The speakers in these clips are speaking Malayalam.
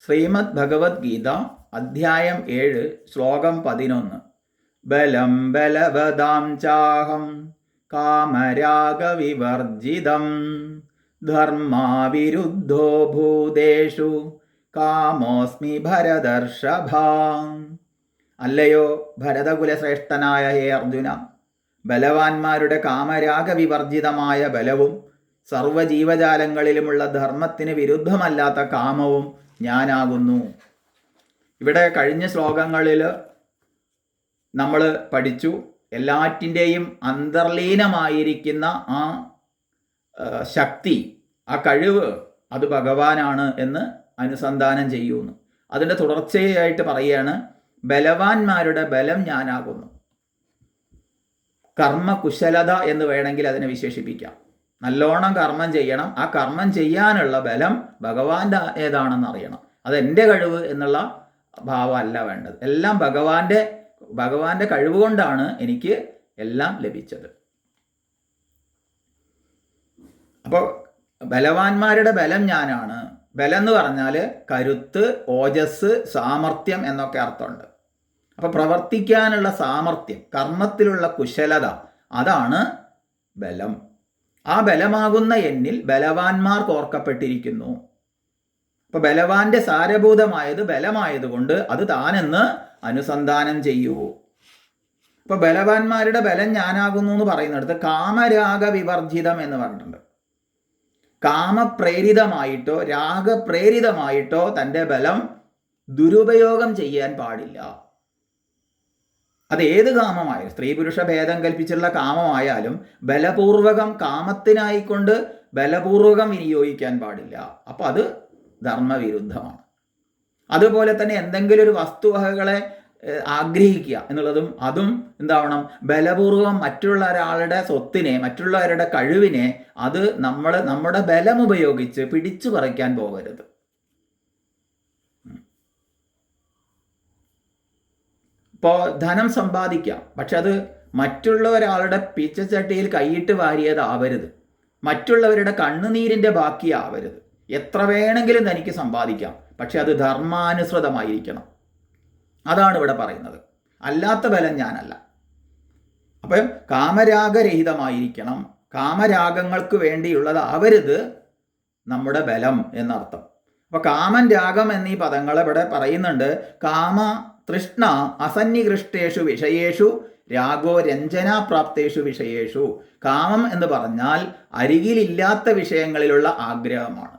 ശ്രീമദ് ഭഗവത്ഗീത അധ്യായം 7 ശ്ലോകം 11. ബലം ബലവതാം ചാഹം കാമരാഗവിവർജിതം ധർമാവിരുദ്ധോ ഭൂതേഷു കാമോസ്മി ഭരതർഷഭ. അല്ലയോ ഭരതകുലശ്രേഷ്ഠനായ ഹേ അർജുന, ബലവാന്മാരുടെ കാമരാഗവിവർജിതമായ ബലവും സർവ്വജീവജാലങ്ങളിലുമുള്ള ധർമ്മത്തിന് വിരുദ്ധമല്ലാത്ത കാമവും ഞാനാകുന്നു. ഇവിടെ കഴിഞ്ഞ ശ്ലോകങ്ങളിൽ നമ്മൾ പഠിച്ചു, എല്ലാറ്റിൻ്റെയും അന്തർലീനമായിരിക്കുന്ന ആ ശക്തി, ആ കഴിവ്, അത് ഭഗവാനാണ് എന്ന് അനുസന്ധാനം ചെയ്യുന്നു. അതിൻ്റെ തുടർച്ചയായിട്ട് പറയുകയാണ്, ബലവാന്മാരുടെ ബലം ഞാനാകുന്നു. കർമ്മകുശലത എന്ന് വേണമെങ്കിൽ അതിനെ വിശേഷിപ്പിക്കാം. നല്ലോണം കർമ്മം ചെയ്യണം. ആ കർമ്മം ചെയ്യാനുള്ള ബലം ഭഗവാന്റെ ഏതാണെന്ന് അറിയണം. അത് എൻ്റെ കഴിവ് എന്നുള്ള ഭാവമല്ല വേണ്ടത്. എല്ലാം ഭഗവാന്റെ കഴിവ് കൊണ്ടാണ് എനിക്ക് എല്ലാം ലഭിച്ചത്. അപ്പോൾ ബലവാന്മാരുടെ ബലം ഞാനാണ്. ബലം എന്ന് പറഞ്ഞാൽ കരുത്ത്, ഓജസ്, സാമർഥ്യം എന്നൊക്കെ അർത്ഥമുണ്ട്. അപ്പോൾ പ്രവർത്തിക്കാനുള്ള സാമർഥ്യം, കർമ്മത്തിലുള്ള കുശലത, അതാണ് ബലം. ആ ബലമാകുന്ന എന്നിൽ ബലവാന്മാർ കോർക്കപ്പെട്ടിരിക്കുന്നു. അപ്പൊ ബലവാന്റെ സാരഭൂതമായത് ബലമായതുകൊണ്ട് അത് താനെന്ന് അനുസന്ധാനം ചെയ്യൂ. അപ്പൊ ബലവാന്മാരുടെ ബലം ഞാനാകുന്നു എന്ന് പറയുന്നിടത്ത് കാമരാഗ വിവർജിതം എന്ന് പറഞ്ഞിട്ടുണ്ട്. കാമപ്രേരിതമായിട്ടോ രാഗപ്രേരിതമായിട്ടോ തൻ്റെ ബലം ദുരുപയോഗം ചെയ്യാൻ പാടില്ല. അത് ഏത് കാമമായാലും, സ്ത്രീ പുരുഷ ഭേദം കൽപ്പിച്ചുള്ള കാമമായാലും ബലപൂർവകം കാമത്തിനായിക്കൊണ്ട് ബലപൂർവകം വിനിയോഗിക്കാൻ പാടില്ല. അപ്പം അത് ധർമ്മവിരുദ്ധമാണ്. അതുപോലെ തന്നെ എന്തെങ്കിലും ഒരു വസ്തുവകകളെ ആഗ്രഹിക്കുക എന്നുള്ളതും അതും എന്താവണം, ബലപൂർവം മറ്റുള്ള ഒരാളുടെ സ്വത്തിനെ, മറ്റുള്ളവരുടെ കഴിവിനെ അത് നമ്മുടെ ബലം ഉപയോഗിച്ച് പിടിച്ചു പറിക്കാൻ പോകരുത്. ഇപ്പോൾ ധനം സമ്പാദിക്കാം, പക്ഷെ അത് മറ്റുള്ള ഒരാളുടെ പിച്ചച്ചട്ടിയിൽ കൈയിട്ട് വാരിയതാവരുത്. മറ്റുള്ളവരുടെ കണ്ണുനീരിൻ്റെ ബാക്കിയാവരുത്. എത്ര വേണമെങ്കിലും തനിക്ക് സമ്പാദിക്കാം, പക്ഷെ അത് ധർമാനുസൃതമായിരിക്കണം. അതാണ് ഇവിടെ പറയുന്നത്. അല്ലാത്ത ബലം ഞാനല്ല. അപ്പം കാമരാഗരഹിതമായിരിക്കണം. കാമരാഗങ്ങൾക്ക് വേണ്ടിയുള്ളതാവരുത് നമ്മുടെ ബലം എന്നർത്ഥം. അപ്പോൾ കാമൻ, രാഗം എന്നീ പദങ്ങൾ ഇവിടെ പറയുന്നുണ്ട്. കാമ തൃഷ്ണ അസന്നികൃഷ്ടേഷു വിഷയേഷു രാഗോ രഞ്ജനാപ്രാപ്തേഷു വിഷയേഷു. കാമം എന്ന് പറഞ്ഞാൽ അരികിലില്ലാത്ത വിഷയങ്ങളിലുള്ള ആഗ്രഹമാണ്.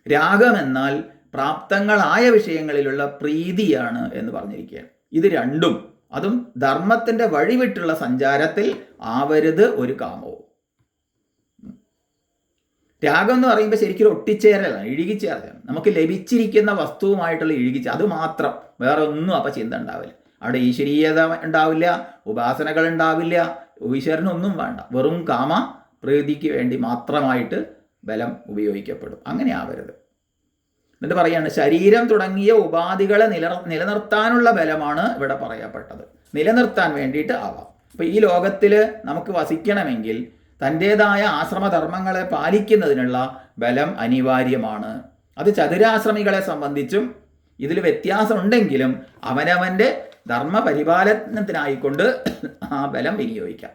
രാഗം എന്നാൽ പ്രാപ്തങ്ങളായ വിഷയങ്ങളിലുള്ള പ്രീതിയാണ് എന്ന് പറഞ്ഞിരിക്കുകയാണ്. ഇത് രണ്ടും, അതും ധർമ്മത്തിൻ്റെ വഴിവിട്ടുള്ള സഞ്ചാരത്തിൽ ആവരുത് ഒരു കാമവും. രാഗം എന്ന് പറയുമ്പോൾ ശരിക്കും ഒട്ടിച്ചേരലാണ്, ഇഴുകിച്ചേരലാണ്. നമുക്ക് ലഭിച്ചിരിക്കുന്ന വസ്തുവുമായിട്ടുള്ള അത് മാത്രം, വേറെ ഒന്നും അപ്പം ചിന്ത ഉണ്ടാവില്ല. അവിടെ ഈശ്വരീയത ഉണ്ടാവില്ല, ഉപാസനകൾ ഉണ്ടാവില്ല, ഈശ്വരനൊന്നും വേണ്ട. വെറും കാമ പ്രീതിക്ക് വേണ്ടി മാത്രമായിട്ട് ബലം ഉപയോഗിക്കപ്പെടും. അങ്ങനെ ആവരുത്. എന്നിട്ട് പറയാണ്, ശരീരം തുടങ്ങിയ ഉപാധികളെ നിലനിർത്താനുള്ള ബലമാണ് ഇവിടെ പറയപ്പെട്ടത്. നിലനിർത്താൻ വേണ്ടിയിട്ട് ആവാം. അപ്പോൾ ഈ ലോകത്തിൽ നമുക്ക് വസിക്കണമെങ്കിൽ തൻ്റേതായ ആശ്രമധർമ്മങ്ങളെ പാലിക്കുന്നതിനുള്ള ബലം അനിവാര്യമാണ്. അത് ചതുരാശ്രമികളെ സംബന്ധിച്ചും ഇതിൽ വ്യത്യാസമുണ്ടെങ്കിലും അവനവൻ്റെ ധർമ്മപരിപാലനത്തിനായിക്കൊണ്ട് ആ ബലം വിനിയോഗിക്കാം.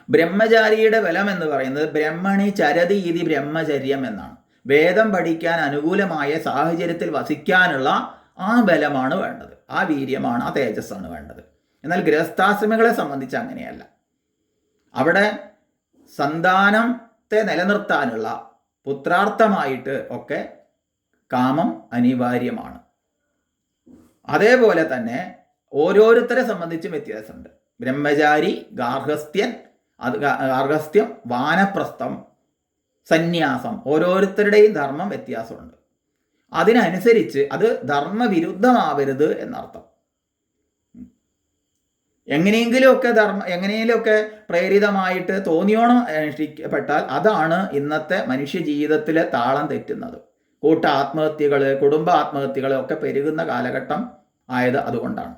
ബ്രഹ്മചാരിയുടെ ബലം എന്ന് പറയുന്നത് ബ്രഹ്മണി ചരതി ഇതി ബ്രഹ്മചര്യം എന്നാണ്. വേദം പഠിക്കാൻ അനുകൂലമായ സാഹചര്യത്തിൽ വസിക്കാനുള്ള ആ ബലമാണ് വേണ്ടത്, ആ വീര്യമാണ്, ആ തേജസ്സാണ് വേണ്ടത്. എന്നാൽ ഗൃഹസ്ഥാശ്രമികളെ സംബന്ധിച്ച് അങ്ങനെയല്ല. അവിടെ സന്താനത്തെ നിലനിർത്താനുള്ള പുത്രാർത്ഥമായിട്ട് ഒക്കെ കാമം അനിവാര്യമാണ്. അതേപോലെ തന്നെ ഓരോരുത്തരെ സംബന്ധിച്ചും വ്യത്യാസമുണ്ട്. ബ്രഹ്മചാരി, ഗാർഹസ്ഥ്യം, വാനപ്രസ്ഥം, സന്യാസം, ഓരോരുത്തരുടെയും ധർമ്മം വ്യത്യാസമുണ്ട്. അതിനനുസരിച്ച് അത് ധർമ്മവിരുദ്ധമാവരുത് എന്നർത്ഥം. എങ്ങനെയെങ്കിലുമൊക്കെ പ്രേരിതമായിട്ട് തോന്നിയോണം അനുഷ്ഠിക്കപ്പെട്ടാൽ അതാണ് ഇന്നത്തെ മനുഷ്യ ജീവിതത്തിലെ താളം തെറ്റുന്നത്. കൂട്ട ആത്മഹത്യകൾ, കുടുംബ ആത്മഹത്യകൾ ഒക്കെ പെരുകുന്ന കാലഘട്ടം ആയത് അതുകൊണ്ടാണ്.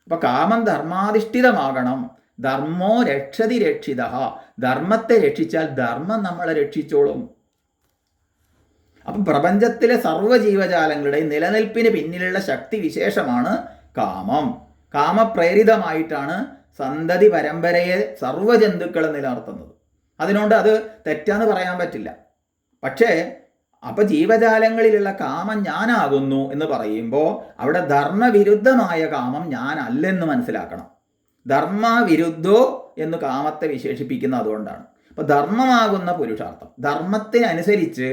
അപ്പോൾ കാമം ധർമാധിഷ്ഠിതമാകണം. ധർമ്മോ രക്ഷതി രക്ഷിത. ധർമ്മത്തെ രക്ഷിച്ചാൽ ധർമ്മം നമ്മളെ രക്ഷിച്ചോളും. അപ്പം പ്രപഞ്ചത്തിലെ സർവ്വജീവജാലങ്ങളുടെയും നിലനിൽപ്പിന് പിന്നിലുള്ള ശക്തി വിശേഷമാണ് കാമം. കാമപ്രേരിതമായിട്ടാണ് സന്തതി പരമ്പരയെ സർവ്വജന്തുക്കൾ നിലനിർത്തുന്നത്. അതിനോണ്ട് അത് തെറ്റാന്ന് പറയാൻ പറ്റില്ല. പക്ഷേ അപ്പം ജീവജാലങ്ങളിലുള്ള കാമം ഞാനാകുന്നു എന്ന് പറയുമ്പോൾ അവിടെ ധർമ്മവിരുദ്ധമായ കാമം ഞാനല്ലെന്ന് മനസ്സിലാക്കണം. ധർമ്മവിരുദ്ധോ എന്ന് കാമത്തെ വിശേഷിപ്പിക്കുന്ന അതുകൊണ്ടാണ്. അപ്പം ധർമ്മമാകുന്ന പുരുഷാർത്ഥം, ധർമ്മത്തിനനുസരിച്ച്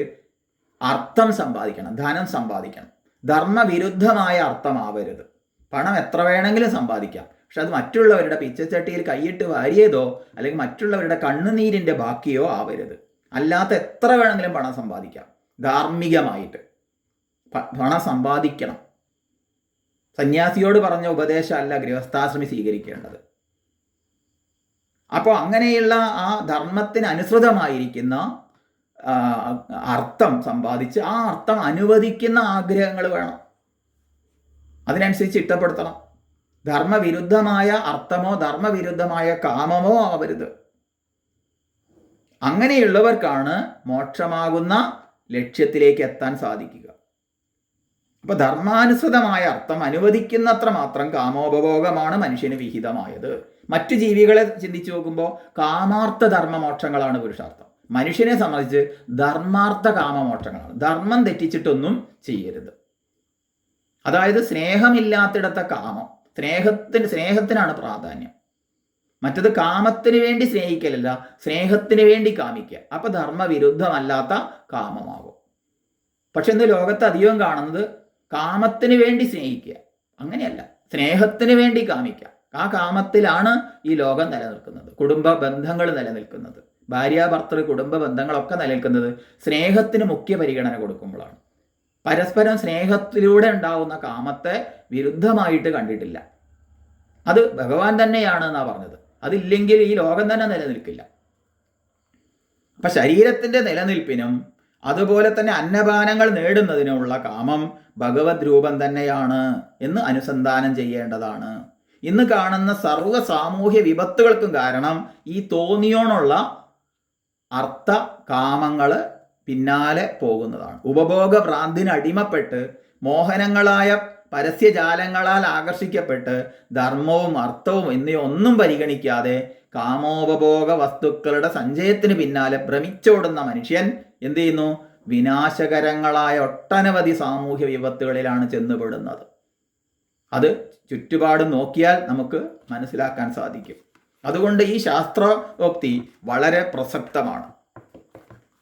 അർത്ഥം സമ്പാദിക്കണം, ധനം സമ്പാദിക്കണം. ധർമ്മവിരുദ്ധമായ അർത്ഥമാവരുത്. പണം എത്ര വേണമെങ്കിലും സമ്പാദിക്കാം, പക്ഷെ അത് മറ്റുള്ളവരുടെ പിച്ചച്ചട്ടിയിൽ കൈയിട്ട് വാരിയതോ അല്ലെങ്കിൽ മറ്റുള്ളവരുടെ കണ്ണുനീരിൻ്റെ ബാക്കിയോ ആവരുത്. അല്ലാത്ത എത്ര വേണമെങ്കിലും പണം സമ്പാദിക്കാം. ധാർമ്മികമായിട്ട് പണം സമ്പാദിക്കണം. സന്യാസിയോട് പറഞ്ഞ ഉപദേശമല്ല ഗൃഹസ്ഥാശ്രമി സ്വീകരിക്കേണ്ടത്. അപ്പോൾ അങ്ങനെയുള്ള ആ ധർമ്മത്തിന് അനുസൃതമായിരിക്കുന്ന അർത്ഥം സമ്പാദിച്ച് ആ അർത്ഥം അനുവദിക്കുന്ന ആഗ്രഹങ്ങൾ വേണം. അതിനനുസരിച്ച് ഇഷ്ടപ്പെടുത്തണം. ധർമ്മവിരുദ്ധമായ അർത്ഥമോ ധർമ്മവിരുദ്ധമായ കാമമോ ആവരുത്. അങ്ങനെയുള്ളവർക്കാണ് മോക്ഷമാകുന്ന ലക്ഷ്യത്തിലേക്ക് എത്താൻ സാധിക്കുക. അപ്പോൾ ധർമാനുസൃതമായ അർത്ഥം അനുവദിക്കുന്നത്ര മാത്രം കാമോപഭോഗമാണ് മനുഷ്യന് വിഹിതമായത്. മറ്റു ജീവികളെ ചിന്തിച്ചു നോക്കുമ്പോൾ കാമാർത്ഥ ധർമ്മമോക്ഷങ്ങളാണ് പുരുഷാർത്ഥം. മനുഷ്യനെ സംബന്ധിച്ച് ധർമാർത്ഥ കാമമോക്ഷങ്ങളാണ്. ധർമ്മം തെറ്റിച്ചിട്ടൊന്നും ചെയ്യരുത്. അതായത് സ്നേഹമില്ലാത്തിടത്തെ കാമം, സ്നേഹത്തിനാണ് പ്രാധാന്യം. മറ്റത് കാമത്തിന് വേണ്ടി സ്നേഹിക്കലല്ല, സ്നേഹത്തിന് വേണ്ടി കാമിക്കുക. അപ്പം ധർമ്മവിരുദ്ധമല്ലാത്ത കാമമാകും. പക്ഷെ ഇന്ന് ലോകത്ത് അധികം കാണുന്നത് കാമത്തിന് വേണ്ടി സ്നേഹിക്കുക, അങ്ങനെയല്ല, സ്നേഹത്തിന് വേണ്ടി കാമിക്കുക. ആ കാമത്തിലാണ് ഈ ലോകം നിലനിൽക്കുന്നത്, കുടുംബ ബന്ധങ്ങൾ നിലനിൽക്കുന്നത്, ഭാര്യാഭർത്തൃ കുടുംബ ബന്ധങ്ങളൊക്കെ നിലനിൽക്കുന്നത് സ്നേഹത്തിന് മുഖ്യ പരിഗണന കൊടുക്കുമ്പോഴാണ്. പരസ്പരം സ്നേഹത്തിലൂടെ ഉണ്ടാവുന്ന കാമത്തെ വിരുദ്ധമായിട്ട് കണ്ടിട്ടില്ല. അത് ഭഗവാൻ തന്നെയാണ് എന്നാണ് പറഞ്ഞത്. അതില്ലെങ്കിൽ ഈ ലോകം തന്നെ നിലനിൽക്കില്ല. അപ്പം ശരീരത്തിൻ്റെ നിലനിൽപ്പിനും അതുപോലെ തന്നെ അന്നപാനങ്ങൾ നേടുന്നതിനുമുള്ള കാമം ഭഗവത് രൂപം തന്നെയാണ് എന്ന് അനുസന്ധാനം ചെയ്യേണ്ടതാണ്. ഇന്ന് കാണുന്ന സർവ്വ സാമൂഹ്യ വിപത്തുകൾക്കും കാരണം ഈ തോന്നിയോണുള്ള അർത്ഥ കാമങ്ങൾ പിന്നാലെ പോകുന്നതാണ്. ഉപഭോഗ ഭ്രാന്തിന് അടിമപ്പെട്ട് മോഹനങ്ങളായ പരസ്യജാലങ്ങളാൽ ആകർഷിക്കപ്പെട്ട് ധർമ്മവും അർത്ഥവും എന്നിവയൊന്നും പരിഗണിക്കാതെ കാമോപഭോഗ വസ്തുക്കളുടെ സഞ്ചയത്തിന് പിന്നാലെ ഭ്രമിച്ചോടുന്ന മനുഷ്യൻ എന്ത് ചെയ്യുന്നു? വിനാശകരങ്ങളായ ഒട്ടനവധി സാമൂഹ്യ വിപത്തുകളിലാണ് ചെന്നുപെടുന്നത്. അത് ചുറ്റുപാട് നോക്കിയാൽ നമുക്ക് മനസ്സിലാക്കാൻ സാധിക്കും. അതുകൊണ്ട് ഈ ശാസ്ത്രോക്തി വളരെ പ്രസക്തമാണ്.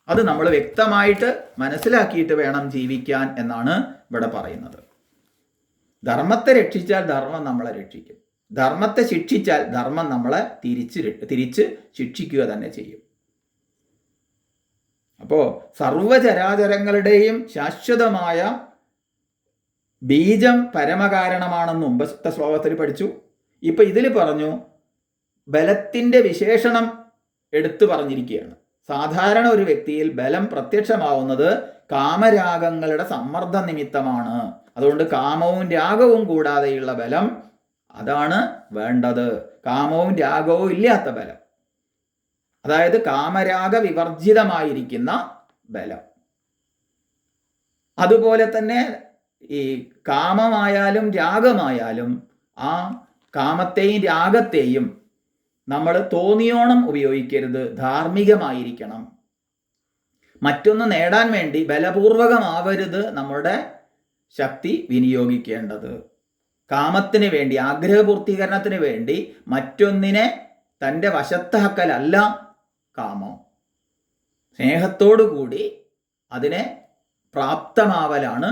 അത് നമ്മൾ വ്യക്തമായിട്ട് മനസ്സിലാക്കിയിട്ട് വേണം ജീവിക്കാൻ എന്നാണ് ഇവിടെ പറയുന്നത്. ധർമ്മത്തെ രക്ഷിച്ചാൽ ധർമ്മം നമ്മളെ രക്ഷിക്കും. ധർമ്മത്തെ ശിക്ഷിച്ചാൽ ധർമ്മം നമ്മളെ തിരിച്ച് ശിക്ഷിക്കുക തന്നെ ചെയ്യും. അപ്പോൾ സർവചരാചരങ്ങളുടെയും ശാശ്വതമായ ബീജം പരമകാരണമാണെന്ന് മുമ്പത്തെ ശ്ലോകത്തിൽ പഠിച്ചു. ഇപ്പം ഇതിൽ പറഞ്ഞു ബലത്തിൻ്റെ വിശേഷണം എടുത്തു പറഞ്ഞിരിക്കുകയാണ്. സാധാരണ ഒരു വ്യക്തിയിൽ ബലം പ്രത്യക്ഷമാവുന്നത് കാമരാഗങ്ങളുടെ സമ്മർദ്ദ നിമിത്തമാണ്. അതുകൊണ്ട് കാമവും രാഗവും കൂടാതെയുള്ള ബലം അതാണ് വേണ്ടത്. കാമവും രാഗവും ഇല്ലാത്ത ബലം, അതായത് കാമരാഗ വിവർജിതമായിരിക്കുന്ന ബലം. അതുപോലെ തന്നെ ഈ കാമമായാലും രാഗമായാലും ആ കാമത്തെയും രാഗത്തെയും നമ്മൾ തോന്നിയോണം ഉപയോഗിക്കരുത്, ധാർമ്മികമായിരിക്കണം. മറ്റൊന്ന് നേടാൻ വേണ്ടി ബലപൂർവകമാവരുത് നമ്മളുടെ ശക്തി വിനിയോഗിക്കേണ്ടത്. കാമത്തിന് വേണ്ടി, ആഗ്രഹപൂർത്തീകരണത്തിന് വേണ്ടി മറ്റൊന്നിനെ തൻ്റെ വശത്താക്കലല്ല കാമം. സ്നേഹത്തോടു കൂടി അതിനെ പ്രാപ്തമാവലാണ്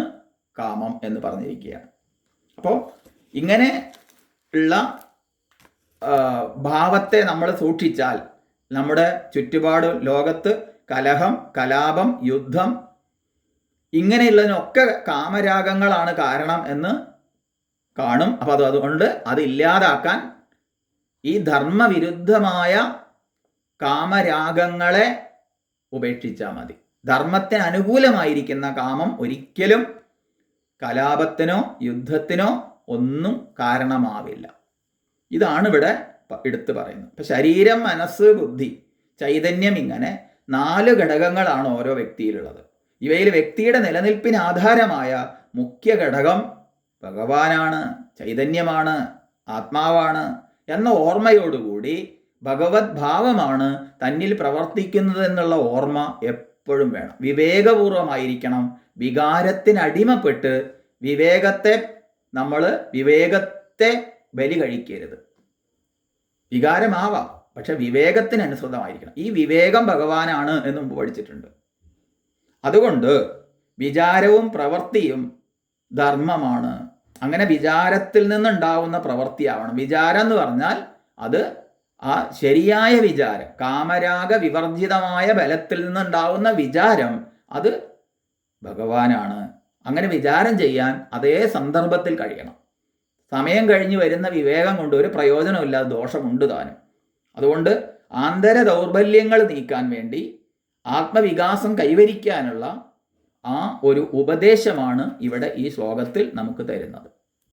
കാമം എന്ന് പറഞ്ഞിരിക്കുകയാണ്. അപ്പോൾ ഇങ്ങനെ ഉള്ള ഭാവത്തെ നമ്മൾ സൂക്ഷിച്ചാൽ നമ്മുടെ ചുറ്റുപാട് ലോകത്ത് കലഹം, കലാപം, യുദ്ധം ഇങ്ങനെയുള്ളതിനൊക്കെ കാമരാഗങ്ങളാണ് കാരണം എന്ന് കാണും. അപ്പോൾ അതുകൊണ്ട് അത് ഇല്ലാതാക്കാൻ ഈ ധർമ്മവിരുദ്ധമായ കാമരാഗങ്ങളെ ഉപേക്ഷിച്ചാൽ മതി. ധർമ്മത്തിന് അനുകൂലമായിരിക്കുന്ന കാമം ഒരിക്കലും കലാപത്തിനോ യുദ്ധത്തിനോ ഒന്നും കാരണമാവില്ല. ഇതാണ് ഇവിടെ എടുത്തു പറയുന്നത്. ഇപ്പം ശരീരം, മനസ്സ്, ബുദ്ധി, ചൈതന്യം, ഇങ്ങനെ 4 ഘടകങ്ങളാണ് ഓരോ വ്യക്തിയിലുള്ളത്. ഇവയിൽ വ്യക്തിയുടെ നിലനിൽപ്പിന് ആധാരമായ മുഖ്യ ഘടകം ഭഗവാനാണ്, ചൈതന്യമാണ്, ആത്മാവാണ് എന്ന ഓർമ്മയോടുകൂടി ഭഗവത് ഭാവമാണ് തന്നിൽ പ്രവർത്തിക്കുന്നത് എന്നുള്ള ഓർമ്മ എപ്പോഴും വേണം. വിവേകപൂർവമായിരിക്കണം. വികാരത്തിനടിമപ്പെട്ട് വിവേകത്തെ ബലി കഴിക്കരുത്. വികാരമാവാം, പക്ഷെ വിവേകത്തിനനുസൃതമായിരിക്കണം. ഈ വിവേകം ഭഗവാനാണ് എന്ന് മുമ്പ് പഠിച്ചിട്ടുണ്ട്. അതുകൊണ്ട് വിചാരവും പ്രവൃത്തിയും ധർമ്മമാണ്. അങ്ങനെ വിചാരത്തിൽ നിന്നുണ്ടാവുന്ന പ്രവൃത്തിയാവണം. വിചാരം എന്ന് പറഞ്ഞാൽ അത് ആ ശരിയായ വിചാരം, കാമരാഗ വിവർജിതമായ ബലത്തിൽ നിന്നുണ്ടാവുന്ന വിചാരം അത് ഭഗവാനാണ്. അങ്ങനെ വിചാരം ചെയ്യാൻ അതേ സന്ദർഭത്തിൽ കഴിയണം. സമയം കഴിഞ്ഞ് വരുന്ന വിവേകം കൊണ്ട് ഒരു പ്രയോജനമില്ലാതെ ദോഷമുണ്ട് താനും. അതുകൊണ്ട് ആന്തര ദൗർബല്യങ്ങൾ നീക്കാൻ വേണ്ടി ആത്മവികാസം കൈവരിക്കാനുള്ള ആ ഒരു ഉപദേശമാണ് ഇവിടെ ഈ ശ്ലോകത്തിൽ നമുക്ക് തരുന്നത്.